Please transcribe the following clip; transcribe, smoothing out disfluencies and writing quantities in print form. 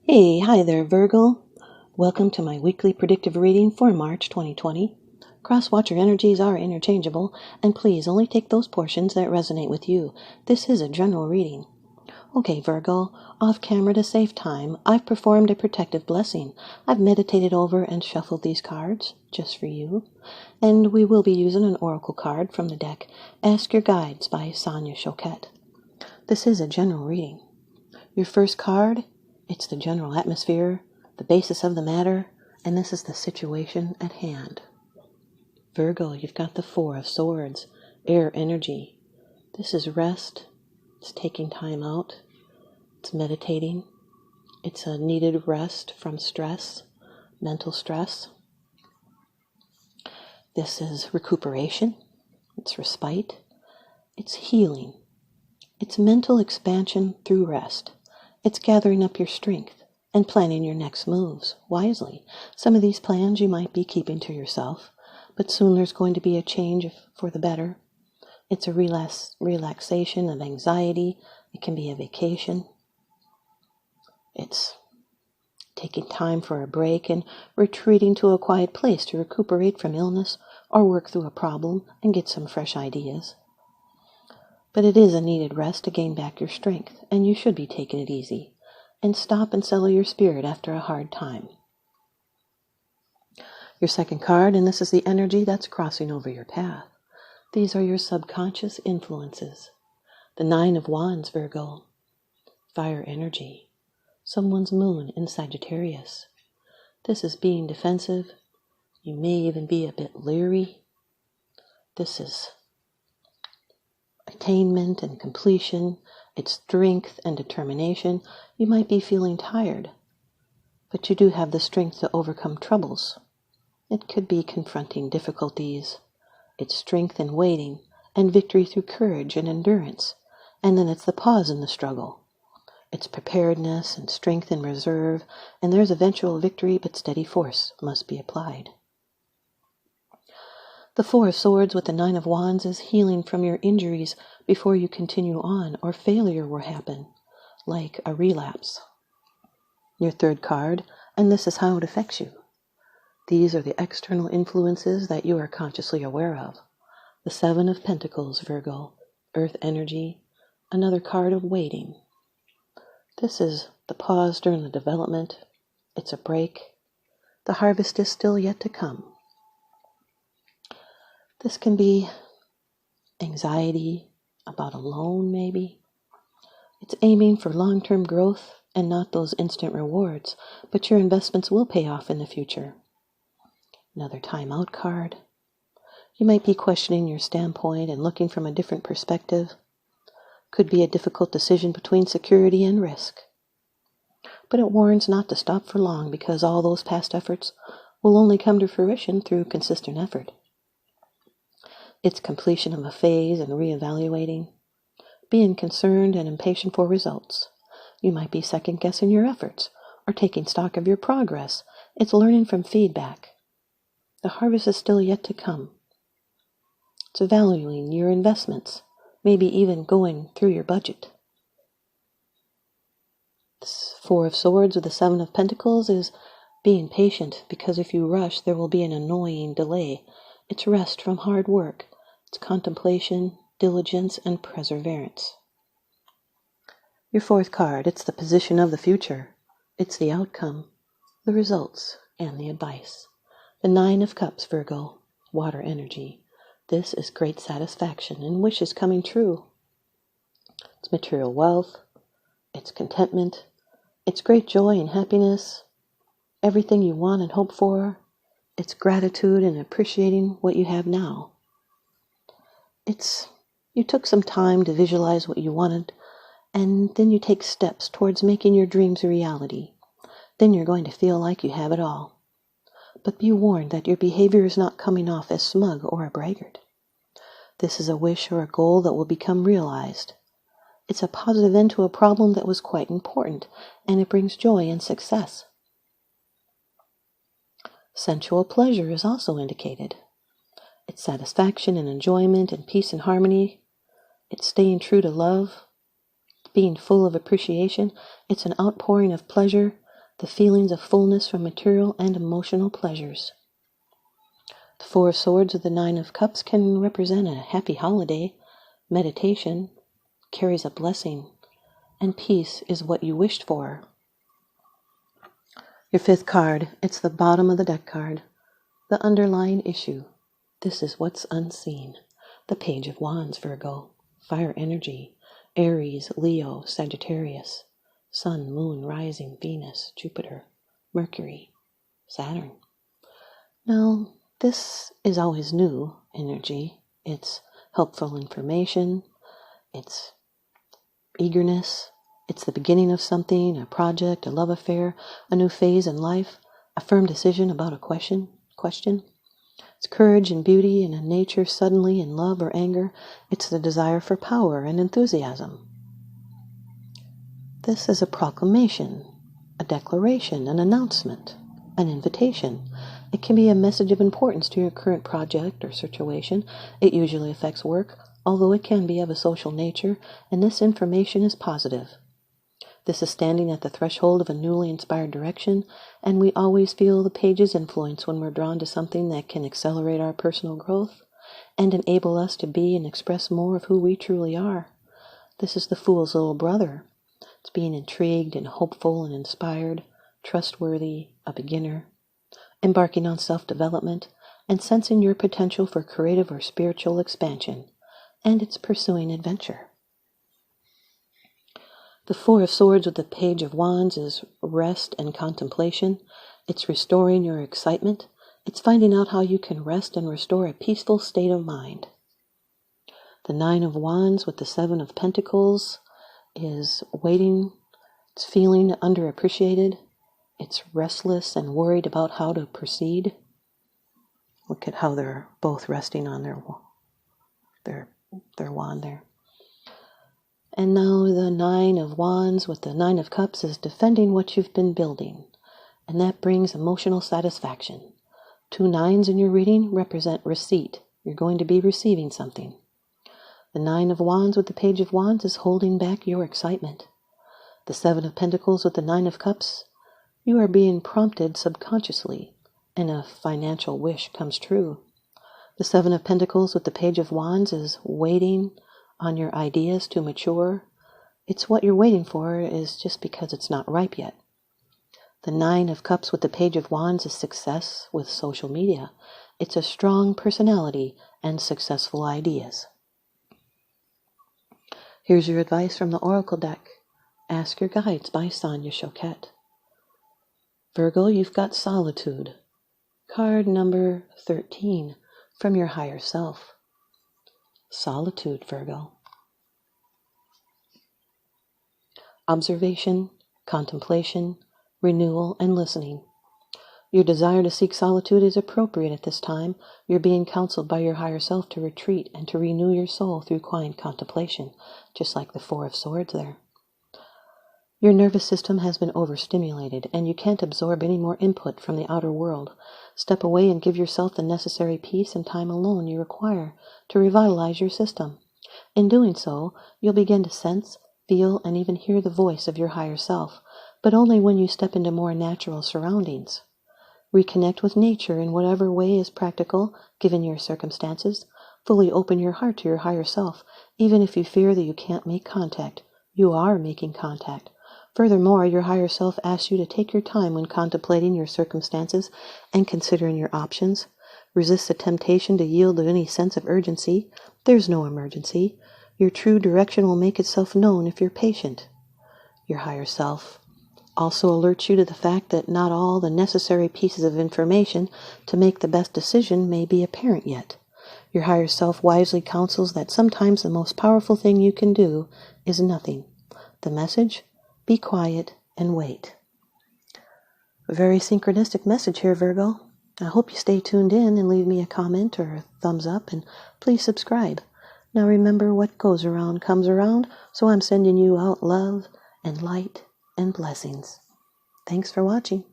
Hey, hi there, Virgo. Welcome to my weekly predictive reading for March 2020. Cross-watcher energies are interchangeable, and please only take those portions that resonate with you. This is a general reading. Okay, Virgo, off camera to save time, I've performed a protective blessing. I've meditated over and shuffled these cards, just for you. And we will be using an oracle card from the deck, Ask Your Guides by Sonia, Choquette. This is a general reading. Your first card, it's the general atmosphere, the basis of the matter, and this is the situation at hand. Virgo, you've got the Four of Swords, air energy. This is rest. It's taking time out. It's meditating. It's a needed rest from stress, mental stress. This is recuperation. It's respite. It's healing. It's mental expansion through rest. It's gathering up your strength and planning your next moves wisely. Some of these plans you might be keeping to yourself, but soon there's going to be a change for the better. It's a relaxation of anxiety. It can be a vacation. It's taking time for a break and retreating to a quiet place to recuperate from illness or work through a problem and get some fresh ideas. But it is a needed rest to gain back your strength, and you should be taking it easy and stop and settle your spirit after a hard time. Your second card, and this is the energy that's crossing over your path. These are your subconscious influences. The Nine of Wands, Virgo. Fire energy. Someone's moon in Sagittarius. This is being defensive. You may even be a bit leery. This is attainment and completion. It's strength and determination. You might be feeling tired, but you do have the strength to overcome troubles. It could be confronting difficulties. It's strength in waiting and victory through courage and endurance. And then it's the pause in the struggle. It's preparedness and strength in reserve, and there's eventual victory, but steady force must be applied. The Four of Swords with the Nine of Wands is healing from your injuries before you continue on, or failure will happen, like a relapse. Your third card, and this is how it affects you. These are the external influences that you are consciously aware of. The Seven of Pentacles, Virgo, earth energy, another card of waiting. This is the pause during the development. It's a break. The harvest is still yet to come. This can be anxiety about a loan, maybe. It's aiming for long-term growth and not those instant rewards, but your investments will pay off in the future. Another timeout card. You might be questioning your standpoint and looking from a different perspective. Could be a difficult decision between security and risk. But it warns not to stop for long because all those past efforts will only come to fruition through consistent effort. It's completion of a phase and reevaluating, being concerned and impatient for results. You might be second-guessing your efforts or taking stock of your progress. It's learning from feedback. The harvest is still yet to come. It's valuing your investments, maybe even going through your budget. This Four of Swords with the Seven of Pentacles is being patient, because if you rush, there will be an annoying delay. It's rest from hard work. It's contemplation, diligence, and perseverance. Your fourth card, it's the position of the future. It's the outcome, the results, and the advice. The Nine of Cups, Virgo, water energy. This is great satisfaction and wishes coming true. It's material wealth. It's contentment. It's great joy and happiness. Everything you want and hope for. It's gratitude and appreciating what you have now. You took some time to visualize what you wanted, and then you take steps towards making your dreams a reality. Then you're going to feel like you have it all. But be warned that your behavior is not coming off as smug or a braggart. This is a wish or a goal that will become realized. It's a positive end to a problem that was quite important, and it brings joy and success. Sensual pleasure is also indicated. It's satisfaction and enjoyment and peace and harmony. It's staying true to love, being full of appreciation. It's an outpouring of pleasure. the feelings of fullness from material and emotional pleasures. The Four of Swords with the Nine of Cups can represent a happy holiday. Meditation carries a blessing, and peace is what you wished for. Your fifth card, it's the bottom of the deck card. The underlying issue. This is what's unseen. The Page of Wands, Virgo. Fire energy. Aries, Leo, Sagittarius. Sun, Moon, Rising, Venus, Jupiter, Mercury, Saturn. Now, this is always new energy. It's helpful information. It's eagerness. It's the beginning of something, a project, a love affair, a new phase in life, a firm decision about a question. It's courage and beauty and a nature suddenly in love or anger. It's the desire for power and enthusiasm. This is a proclamation, a declaration, an announcement, an invitation. It can be a message of importance to your current project or situation. It usually affects work, although it can be of a social nature, and this information is positive. This is standing at the threshold of a newly inspired direction, and we always feel the page's influence when we're drawn to something that can accelerate our personal growth and enable us to be and express more of who we truly are. This is the Fool's little brother. It's being intrigued and hopeful and inspired, trustworthy, a beginner, embarking on self-development, and sensing your potential for creative or spiritual expansion, and it's pursuing adventure. The Four of Swords with the Page of Wands is rest and contemplation. It's restoring your excitement. It's finding out how you can rest and restore a peaceful state of mind. The Nine of Wands with the Seven of Pentacles is waiting. It's feeling underappreciated. It's restless and worried about how to proceed. Look at how they're both resting on their wand there. And now the Nine of Wands with the Nine of Cups is defending what you've been building, and that brings emotional satisfaction. 2 nines in your reading represent receipt. You're going to be receiving something. The Nine of Wands with the Page of Wands is holding back your excitement. The Seven of Pentacles with the Nine of Cups, you are being prompted subconsciously, and a financial wish comes true. The Seven of Pentacles with the Page of Wands is waiting on your ideas to mature. It's what you're waiting for is just because it's not ripe yet. The Nine of Cups with the Page of Wands is success with social media. It's a strong personality and successful ideas. Here's your advice from the Oracle deck. Ask Your Guides by Sonia, Choquette. Virgo, you've got solitude. Card number 13 from your higher self. Solitude, Virgo. Observation, contemplation, renewal, and listening. Your desire to seek solitude is appropriate at this time. You're being counseled by your higher self to retreat and to renew your soul through quiet contemplation, just like the Four of Swords there. Your nervous system has been overstimulated, and you can't absorb any more input from the outer world. Step away and give yourself the necessary peace and time alone you require to revitalize your system. In doing so, you'll begin to sense, feel, and even hear the voice of your higher self, but only when you step into more natural surroundings. Reconnect with nature in whatever way is practical, given your circumstances. Fully open your heart to your higher self, even if you fear that you can't make contact. You are making contact. Furthermore, your higher self asks you to take your time when contemplating your circumstances and considering your options. Resist the temptation to yield to any sense of urgency. There's no emergency. Your true direction will make itself known if you're patient. Your higher self also alerts you to the fact that not all the necessary pieces of information to make the best decision may be apparent yet. Your higher self wisely counsels that sometimes the most powerful thing you can do is nothing. The message? Be quiet and wait. A very synchronistic message here, Virgo. I hope you stay tuned in and leave me a comment or a thumbs up, and please subscribe. Now remember, what goes around comes around, so I'm sending you out love and light and blessings. Thanks for watching.